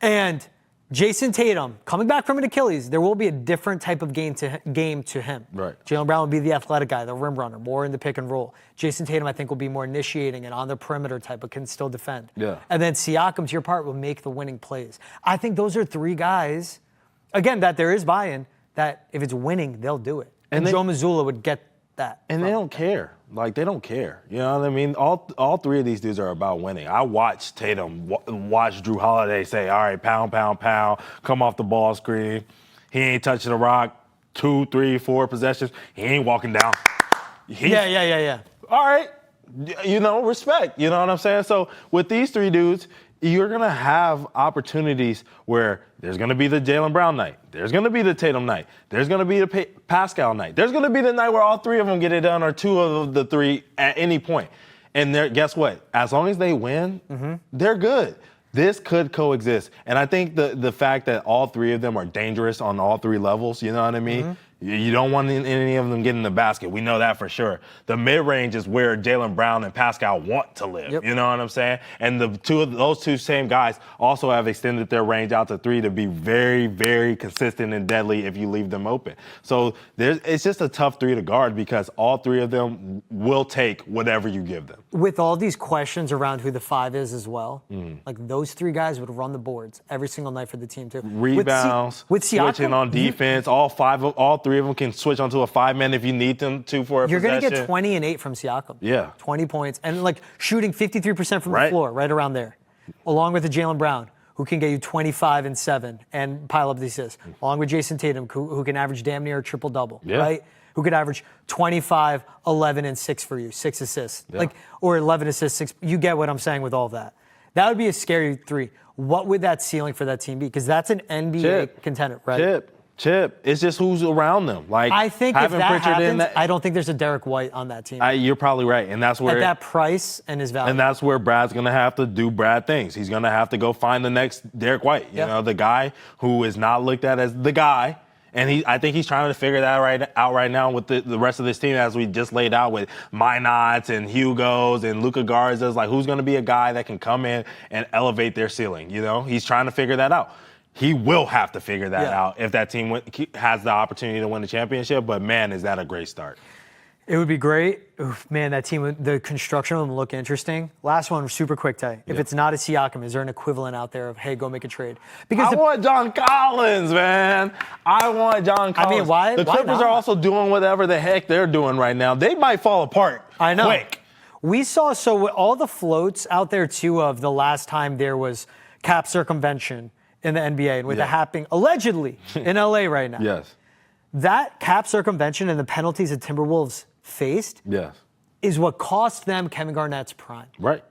And Jayson Tatum, coming back from an Achilles, there will be a different type of game to him. Right. Jaylen Brown will be the athletic guy, the rim runner, more in the pick and roll. Jayson Tatum, I think, will be more initiating and on the perimeter type, but can still defend. Yeah. And then Siakam, to your part, will make the winning plays. I think those are three guys, again, that there is buy-in, that if it's winning, they'll do it. And Joe Mazzulla would get that. And they don't care. Like, they don't care. You know what I mean? All three of these dudes are about winning. I watched Tatum, watch Drew Holiday say, all right, pound, come off the ball screen. He ain't touching the rock 2, 3, 4 possessions. He ain't walking down. Yeah. All right. You know, respect. You know what I'm saying? So with these three dudes, you're going to have opportunities where there's going to be the Jaylen Brown night. There's going to be the Tatum night. There's going to be the Pascal night. There's going to be the night where all three of them get it done or two of the three at any point. And guess what? As long as they win, they're good. This could coexist. And I think the fact that all three of them are dangerous on all three levels, you know what I mean? You don't want any of them getting the basket. We know that for sure. The mid-range is where Jaylen Brown and Pascal want to live. You know what I'm saying? And those two same guys also have extended their range out to three to be very, very consistent and deadly if you leave them open. So it's just a tough three to guard because all three of them will take whatever you give them. With all these questions around who the five is as well, like those three guys would run the boards every single night for the team too. Rebounds, with Siakam, switching on defense, all three of them can switch onto a 5-man if you need them to for a You're possession. going to get 20 and 8 from Siakam. Yeah. 20 points. And like shooting 53% from the floor, right around there. Along with the Jaylen Brown, who can get you 25 and 7 and pile up the assists. Along with Jayson Tatum, who can average damn near a triple-double, right? Who could average 25, 11, and 6 for you, 6 assists. Or 11 assists, 6. You get what I'm saying with all of that. That would be a scary three. What would that ceiling for that team be? Because that's an NBA contender, right? Chip. It's just who's around them. Like I think if that happens, I I don't think there's a Derek White on that team. You're probably right, and that's where at that price and his value. And that's where Brad's gonna have to do Brad things. He's gonna have to go find the next Derek White. You know, the guy who is not looked at as the guy. And I think he's trying to figure that out right now with the rest of this team, as we just laid out with Minotts and Hugos and Luka Garza's. Like, who's going to be a guy that can come in and elevate their ceiling? You know, he's trying to figure that out. He will have to figure that out if that team has the opportunity to win the championship. But, man, is that a great start. It would be great. Oof, man, that team, the construction of them look interesting. Last one, super quick, Tay. If it's not a Siakam, is there an equivalent out there of, hey, go make a trade? Because I want John Collins, man. I want John Collins. I mean, why? The Clippers are also doing whatever the heck they're doing right now. They might fall apart. I know. Quick. We saw, so all the floats out there, too, of the last time there was cap circumvention in the NBA and with it happening allegedly in LA right now. Yes. That cap circumvention and the penalties that Timberwolves faced is what cost them Kevin Garnett's prime. Right.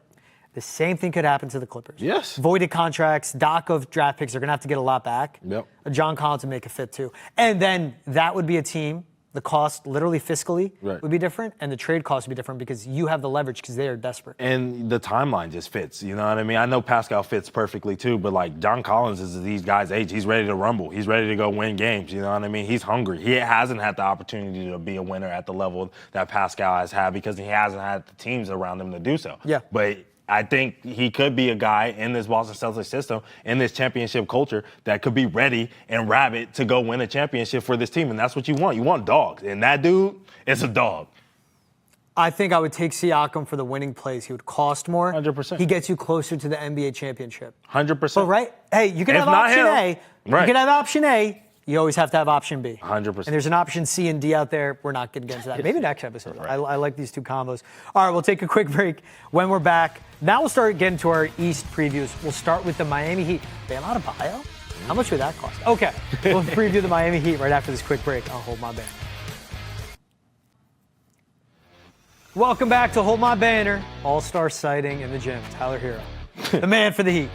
The same thing could happen to the Clippers. Yes. Voided contracts, dock of draft picks, they're going to have to get a lot back. Yep. John Collins would make a fit too. And then that would be a team, the cost literally fiscally would be different, and the trade cost would be different because you have the leverage because they are desperate. And the timeline just fits, you know what I mean? I know Pascal fits perfectly too, but like John Collins is these guys' age. He's ready to rumble. He's ready to go win games, you know what I mean? He's hungry. He hasn't had the opportunity to be a winner at the level that Pascal has had because he hasn't had the teams around him to do so. Yeah. But I think he could be a guy in this Boston Celtics system, in this championship culture, that could be ready and rabid to go win a championship for this team. And that's what you want. You want dogs. And that dude is a dog. I think I would take Siakam for the winning plays. He would cost more. 100%. He gets you closer to the NBA championship. 100%. But right? Hey, you can have option A. Right. You can have option A. You always have to have option B. 100%. And there's an option C and D out there. We're not going to get into that. Maybe next episode. Right. I like these two combos. All right, we'll take a quick break. When we're back, now we'll start getting to our East previews. We'll start with the Miami Heat. Bam Adebayo? How much would that cost? Okay, we'll preview the Miami Heat right after this quick break. I'll hold my banner. Welcome back to Hold My Banner. All-star sighting in the gym. Tyler Hero, the man for the Heat.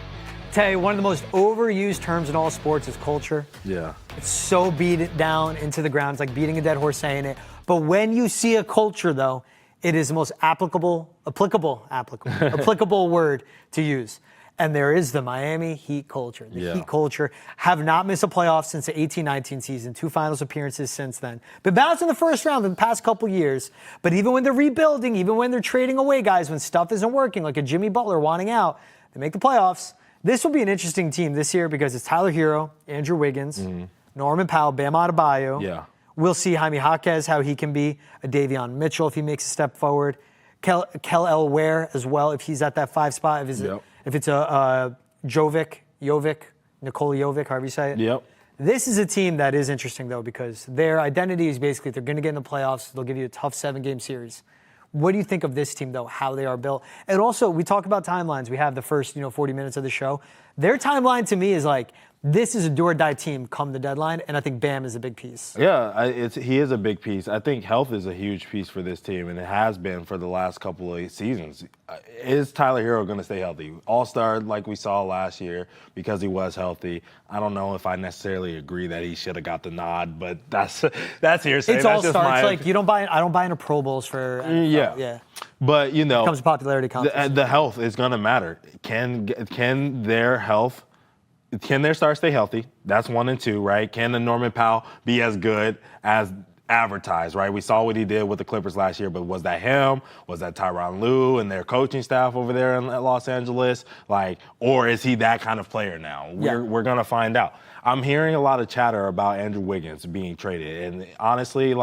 Tay, one of the most overused terms in all sports is culture. Yeah. It's so beat it down into the ground. It's like beating a dead horse saying it. But when you see a culture, though, it is the most applicable word to use. And there is the Miami Heat culture. The Heat culture have not missed a playoff since the 18-19 season. 2 finals appearances since then. Been bounced in the first round in the past couple years. But even when they're rebuilding, even when they're trading away guys, when stuff isn't working, like a Jimmy Butler wanting out, they make the playoffs. This will be an interesting team this year because it's Tyler Hero, Andrew Wiggins, Norman Powell, Bam Adebayo. Yeah. We'll see Jaime Jaquez, how he can be. A Davion Mitchell, if he makes a step forward. Kel Ware as well, if he's at that 5 spot. If it's a Nikola Jovic, however you say it. Yep. This is a team that is interesting, though, because their identity is basically they're going to get in the playoffs. They'll give you a tough 7-game series. What do you think of this team, though, how they are built? And also, we talk about timelines. We have the first 40 minutes of the show. Their timeline, to me, is like this is a do-or-die team come the deadline, and I think Bam is a big piece. Yeah, he is a big piece. I think health is a huge piece for this team, and it has been for the last couple of seasons. Is Tyler Hero going to stay healthy? All-star like we saw last year because he was healthy. I don't know if I necessarily agree that he should have got the nod, but that's hearsay. It's all-star. It's like I don't buy into Pro Bowls for NFL. Yeah. But, you know, it comes to popularity contest. The health is going to matter. Can their stars stay healthy? That's 1 and 2, right? Can the Norman Powell be as good as advertised, right? We saw what he did with the Clippers last year, but was that him? Was that Tyronn Lue and their coaching staff over there in Los Angeles? Or is he that kind of player now? We're going to find out. I'm hearing a lot of chatter about Andrew Wiggins being traded, and honestly,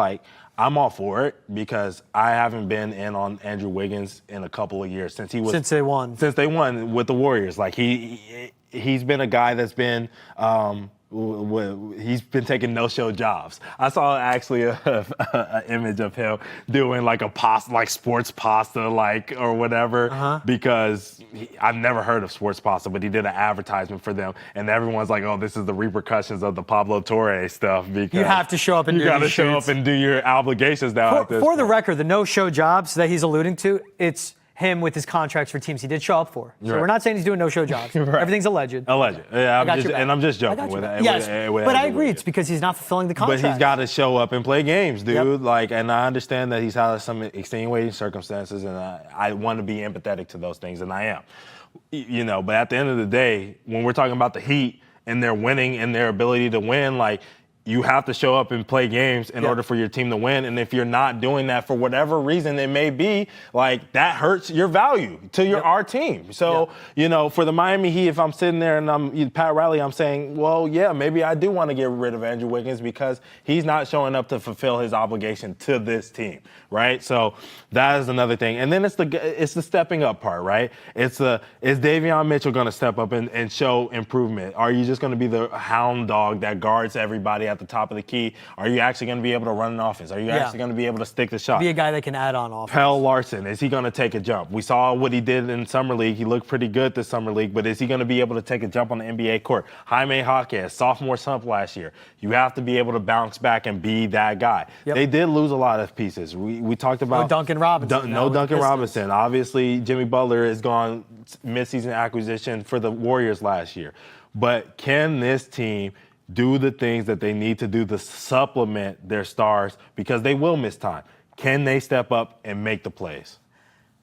I'm all for it because I haven't been in on Andrew Wiggins in a couple of years since they won with the Warriors. He's been a guy that's been he's been taking no-show jobs. I saw actually a image of him doing a pasta, sports pasta, or whatever, because I've never heard of sports pasta, but he did an advertisement for them, and everyone's like, "Oh, this is the repercussions of the Pablo Torre stuff." Because you have to show up and show up and do your obligations now. For the record, the no-show jobs that he's alluding to, it's him with his contracts for teams he did show up for. So we're not saying he's doing no-show jobs. Right. Everything's alleged. Yeah, I'm just joking with it. Yes, but I agree. It's because he's not fulfilling the contract. But he's got to show up and play games, dude. And I understand that he's had some extenuating circumstances, and I want to be empathetic to those things, and I am. But at the end of the day, when we're talking about the Heat and their winning and their ability to win, you have to show up and play games in order for your team to win. And if you're not doing that for whatever reason it may be, that hurts your value to our team. So, for the Miami Heat, if I'm sitting there and I'm Pat Riley, I'm saying, well, yeah, maybe I do want to get rid of Andrew Wiggins because he's not showing up to fulfill his obligation to this team, right? So that is another thing. And then it's the stepping up part, right? Is Davion Mitchell going to step up and show improvement? Are you just going to be the hound dog that guards everybody at the top of the key? Are you actually going to be able to run an offense? Are you actually going to be able to stick the shot? Be a guy that can add on offense. Pell Larson, is he going to take a jump? We saw what he did in Summer League. He looked pretty good this Summer League, but is he going to be able to take a jump on the NBA court? Jaime Jaquez, sophomore slump last year. You have to be able to bounce back and be that guy. They did lose a lot of pieces. We talked about no Duncan Robinson. No Duncan Robinson. Obviously, Jimmy Butler is gone, midseason acquisition for the Warriors last year. But can this team do the things that they need to do to supplement their stars because they will miss time? Can they step up and make the plays?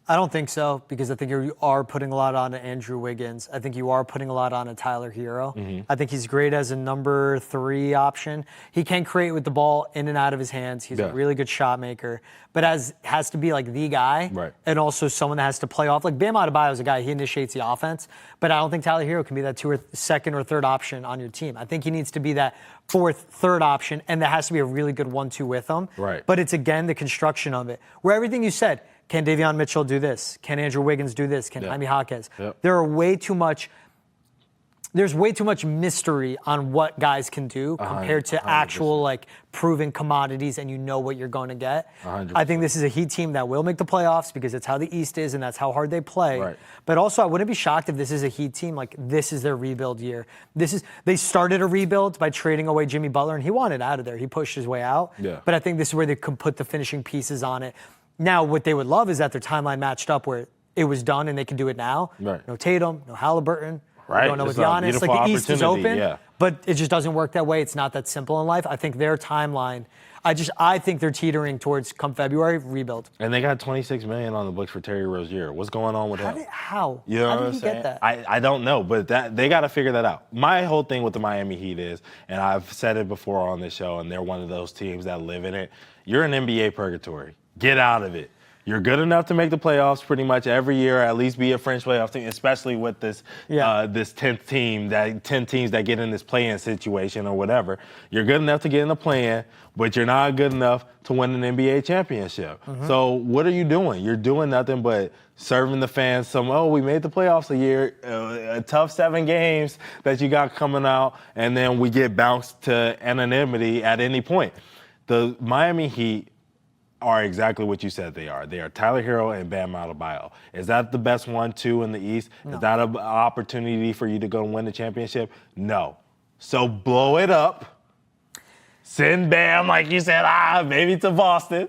I don't think so because I think you are putting a lot on Andrew Wiggins. I think you are putting a lot on Tyler Hero. I think he's great as a number 3 option. He can create with the ball in and out of his hands. He's a really good shot maker, but has to be the guy and also someone that has to play off. Bam Adebayo is a guy, he initiates the offense, but I don't think Tyler Hero can be that second or third option on your team. I think he needs to be that 4th, 3rd option, and there has to be a really good 1-2 with him. But it's, again, the construction of it. Where everything you said, can Davion Mitchell do this? Can Andrew Wiggins do this? Can Jaime Jaquez? There's way too much mystery on what guys can do compared to 100%. Actual proven commodities, and you know what you're going to get. 100%. I think this is a Heat team that will make the playoffs because that's how the East is and that's how hard they play. But also, I wouldn't be shocked if this is a Heat team this is their rebuild year. They started a rebuild by trading away Jimmy Butler, and he wanted out of there. He pushed his way out. But I think this is where they could put the finishing pieces on it. Now, what they would love is that their timeline matched up where it was done and they can do it now. No Tatum, no Halliburton. We don't know with Giannis. The East is open, but it just doesn't work that way. It's not that simple in life. I think their timeline, I think they're teetering towards, come February, rebuild. And they got $26 million on the books for Terry Rozier. What's going on with him? How? You know how what did I'm he saying? Get that? I don't know, but they got to figure that out. My whole thing with the Miami Heat is, and I've said it before on this show, and they're one of those teams that live in it. You're an NBA purgatory. Get out of it. You're good enough to make the playoffs pretty much every year, at least be a French playoff team, especially with this 10th team, 10 teams that get in this play-in situation or whatever. You're good enough to get in the play-in, but you're not good enough to win an NBA championship. So what are you doing? You're doing nothing but serving the fans we made the playoffs a year, a tough 7 games that you got coming out, and then we get bounced to anonymity at any point. The Miami Heat are exactly what you said they are. They are Tyler Hero and Bam Adebayo. Is that the best 1-2 in the East? No. Is that an opportunity for you to go and win the championship? No. So blow it up. Send Bam, like you said, maybe to Boston.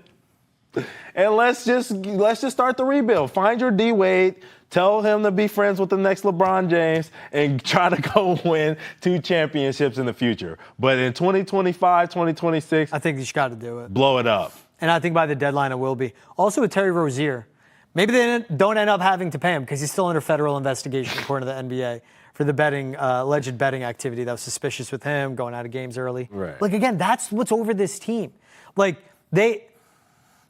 And let's just start the rebuild. Find your D-Wade. Tell him to be friends with the next LeBron James and try to go win 2 championships in the future. But in 2025, 2026, I think you just got to do it. Blow it up. And I think by the deadline it will be. Also with Terry Rozier, maybe they don't end up having to pay him because he's still under federal investigation according to the NBA for the alleged betting activity that was suspicious with him, going out of games early. Right. Like, again, that's what's over this team. Like,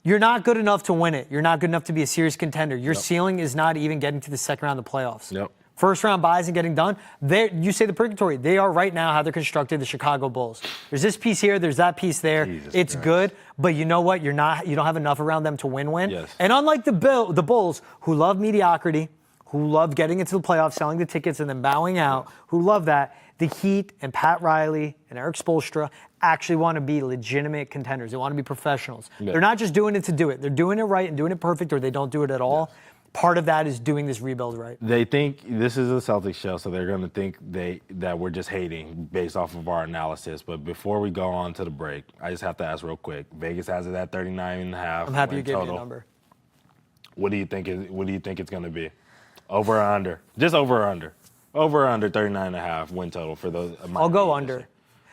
you're not good enough to win it. You're not good enough to be a serious contender. Your ceiling is not even getting to the second round of the playoffs. Yep. First round buys and getting done. You say the purgatory. They are right now how they're constructed, the Chicago Bulls. There's this piece here, there's that piece there. It's good, but you know what? You don't have enough around them to win-win. Yes. And unlike the Bulls, who love mediocrity, who love getting into the playoffs, selling the tickets, and then bowing out, who love that, the Heat and Pat Riley and Eric Spoelstra actually want to be legitimate contenders. They want to be professionals. Yeah. They're not just doing it to do it. They're doing it right and doing it perfect, or they don't do it at all. Yes. Part of that is doing this rebuild right. They think this is a Celtics show, so they're going to think that we're just hating based off of our analysis. But before we go on to the break, I just have to ask real quick. Vegas has it at 39.5. I'm happy you gave total. me a number. What do you think it's going to be? Over or under? Just over or under? Over or under 39.5 win total for those. I'll go under.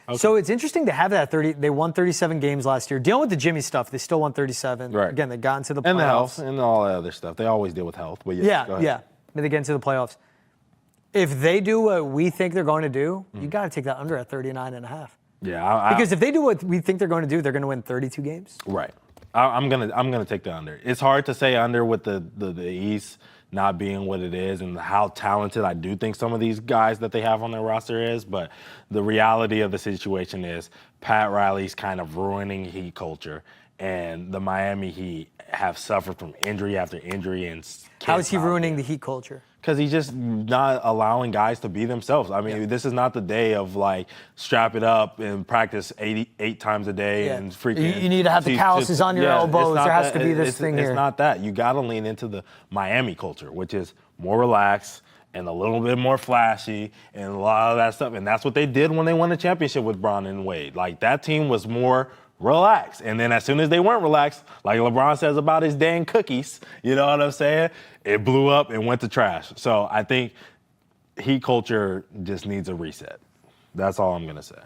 Okay. So it's interesting to have that 30. They won 37 games last year. Dealing with the Jimmy stuff, they still won 37. Right. Again, they got into the playoffs. And the health and all that other stuff. They always deal with health. But yeah. But they get into the playoffs. If they do what we think they're going to do, you got to take that under at 39.5. Yeah. Because if they do what we think they're going to do, they're going to win 32 games. Right. I'm gonna take the under. It's hard to say under with the East not being what it is and how talented I do think some of these guys that they have on their roster is, but the reality of the situation is Pat Riley's kind of ruining Heat culture, and the Miami Heat have suffered from injury after injury. And how is he ruining the Heat culture? Because he's just not allowing guys to be themselves. I mean, This is not the day of, like, strap it up and practice 8 times a day and freaking. You need to have the calluses on your elbows. There has to be this thing here. It's not that. You got to lean into the Miami culture, which is more relaxed and a little bit more flashy and a lot of that stuff. And that's what they did when they won the championship with Bron and Wade. Like, that team was more relax. And then as soon as they weren't relaxed, like LeBron says about his dang cookies, you know what I'm saying? It blew up and went to trash. So I think Heat culture just needs a reset. That's all I'm going to say.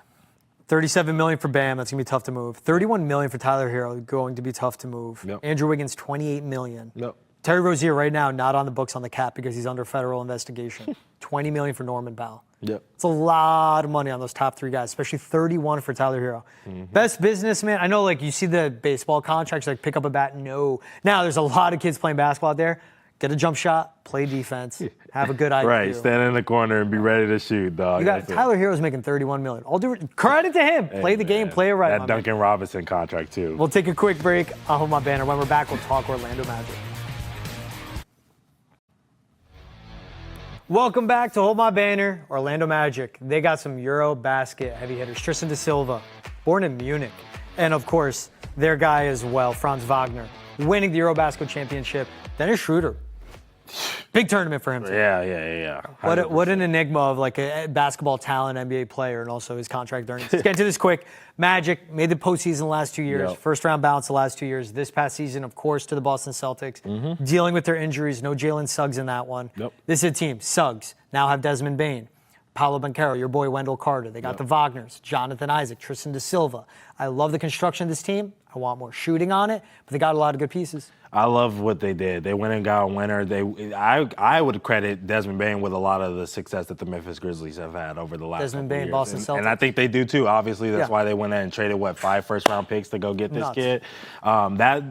$37 million for Bam. That's going to be tough to move. $31 million for Tyler Hero. Going to be tough to move. Yep. Andrew Wiggins, $28 million. Yep. Terry Rozier right now not on the books on the cap because he's under federal investigation. $20 million for Norman Powell. Yep. It's a lot of money on those top 3 guys, especially 31 for Tyler Hero. Mm-hmm. Best businessman. I know, like, you see the baseball contracts, like, pick up a bat. No. Now, there's a lot of kids playing basketball out there. Get a jump shot, play defense, have a good IQ. Right, stand in the corner and be ready to shoot, dog. You got Tyler Hero's making $31 million. All due credit to him. Play the game, play it right. That Duncan Robinson contract, too. We'll take a quick break. I'll hold my banner. When we're back, we'll talk Orlando Magic. Welcome back to Hold My Banner, Orlando Magic. They got some Eurobasket heavy hitters. Tristan da Silva, born in Munich. And, of course, their guy as well, Franz Wagner, winning the Eurobasket championship. Dennis Schroeder. Big tournament for him, too. Yeah. What an enigma of, like, a basketball talent, NBA player, and also his contract earnings. Let's get into this quick. Magic made the postseason the last 2 years. Yep. First round bounce the last 2 years. This past season, of course, to the Boston Celtics. Mm-hmm. Dealing with their injuries. No Jalen Suggs in that one. Yep. This is a team. Suggs. Now have Desmond Bane. Paolo Banchero, your boy Wendell Carter. They got the Wagners, Jonathan Isaac, Tristan da Silva. I love the construction of this team. I want more shooting on it, but they got a lot of good pieces. I love what they did. They went and got a winner. I would credit Desmond Bane with a lot of the success that the Memphis Grizzlies have had over the last Desmond couple Bane, years. Boston Celtics. And I think they do too. Obviously, that's why they went in and traded 5 first-round picks to go get this kid. That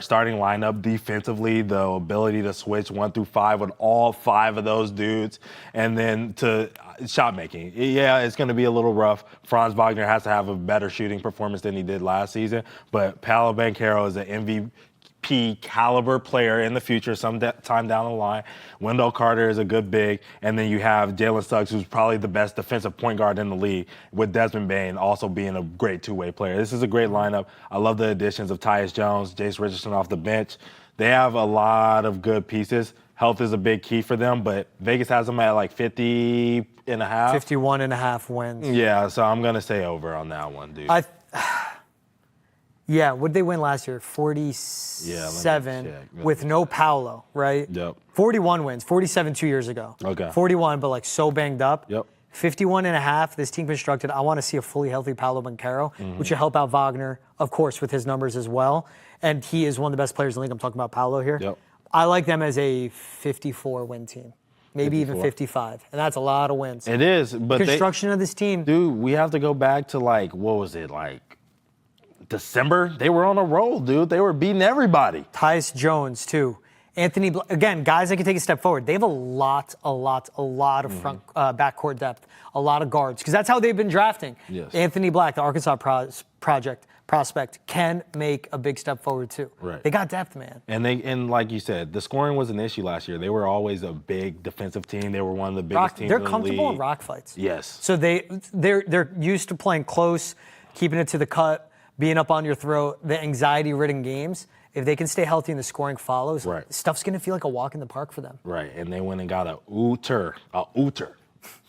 starting lineup defensively, the ability to switch 1 through 5 with all 5 of those dudes, and then to shot making. Yeah, it's going to be a little rough. Franz Wagner has to have a better shooting performance than he did last season, but Paolo Banchero is an MVP caliber player in the future sometime down the line. Wendell Carter is a good big, and then you have Jalen Suggs, who's probably the best defensive point guard in the league, with Desmond Bane also being a great two-way player. This is a great lineup. I love the additions of Tyus Jones, Jace Richardson off the bench. They have a lot of good pieces. Health is a big key for them, but Vegas has them at like 50 50.5. 51.5 wins. Yeah, so I'm going to say over on that one, dude. Yeah, what did they win last year? 47 check. with no Paolo, right? Yep. 41 wins, 47 2 years ago. Okay. 41, but like so banged up. Yep. 51.5, this team constructed. I want to see a fully healthy Paolo Banchero, which will help out Wagner, of course, with his numbers as well. And he is one of the best players in the league. I'm talking about Paolo here. Yep. I like them as a 54-win team, maybe 54. even 55. And that's a lot of wins. It is, but Construction of this team. dude, we have to go back to like, what was it, like December? They were on a roll, dude. They were beating everybody. Tyus Jones, too. Anthony, again, guys that can take a step forward. They have a lot of front backcourt depth, a lot of guards, because that's how they've been drafting. Yes. Anthony Black, the Arkansas prospect, can make a big step forward too. Right. They got depth, man. And like you said, the scoring was an issue last year. They were always a big defensive team. They were one of the biggest teams in the league. They're comfortable in rock fights. Yes. So they're used to playing close, keeping it to the cut, being up on your throat, the anxiety-ridden games. If they can stay healthy and the scoring follows, stuff's going to feel like a walk in the park for them. Right, and they went and got a ooter.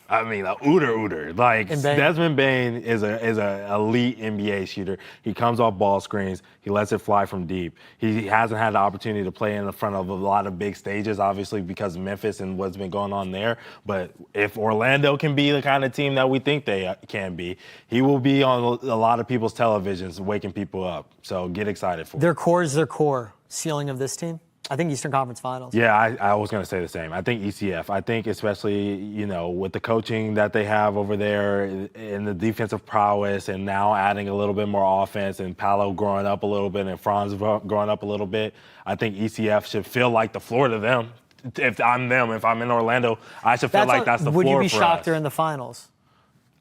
I mean, a ooter. Like, Desmond Bane is a elite NBA shooter. He comes off ball screens. He lets it fly from deep. He hasn't had the opportunity to play in the front of a lot of big stages, obviously, because of Memphis and what's been going on there. But if Orlando can be the kind of team that we think they can be, he will be on a lot of people's televisions waking people up. So get excited for it. Their core is their core. Ceiling of this team? I think Eastern Conference Finals. Yeah, I was going to say the same. I think ECF. I think especially, with the coaching that they have over there and the defensive prowess and now adding a little bit more offense and Paolo growing up a little bit and Franz growing up a little bit, I think ECF should feel like the floor to them. If I'm them, if I'm in Orlando, I should feel like that's the floor for us. Would you be shocked they're in the finals?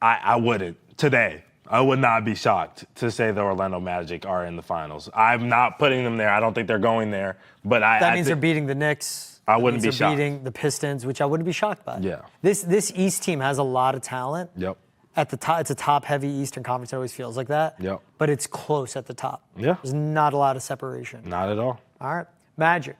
I wouldn't. Today. I would not be shocked to say the Orlando Magic are in the finals. I'm not putting them there. I don't think they're going there. But that means they're beating the Knicks. I wouldn't be shocked. They're beating the Pistons, which I wouldn't be shocked by. Yeah. This East team has a lot of talent. Yep. At the top, it's a top-heavy Eastern Conference. It always feels like that. Yep. But it's close at the top. Yeah. There's not a lot of separation. Not at all. All right. Magic.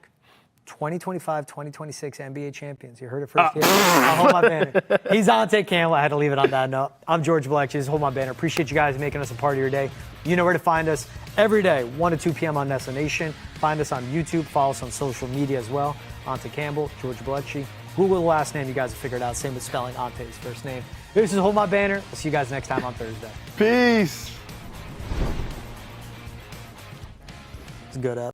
2025, 2026 NBA champions. You heard it first here. I'll hold my banner. He's Ountae Campbell. I had to leave it on that note. I'm George Balekji. Just hold my banner. Appreciate you guys making us a part of your day. You know where to find us every day, 1 to 2 p.m. on Nessa Nation. Find us on YouTube. Follow us on social media as well. Ountae Campbell, George Balekji. Google the last name. You guys will figure it out. Same with spelling Ountae's first name. This is Hold My Banner. I'll see you guys next time on Thursday. Peace. It's good up.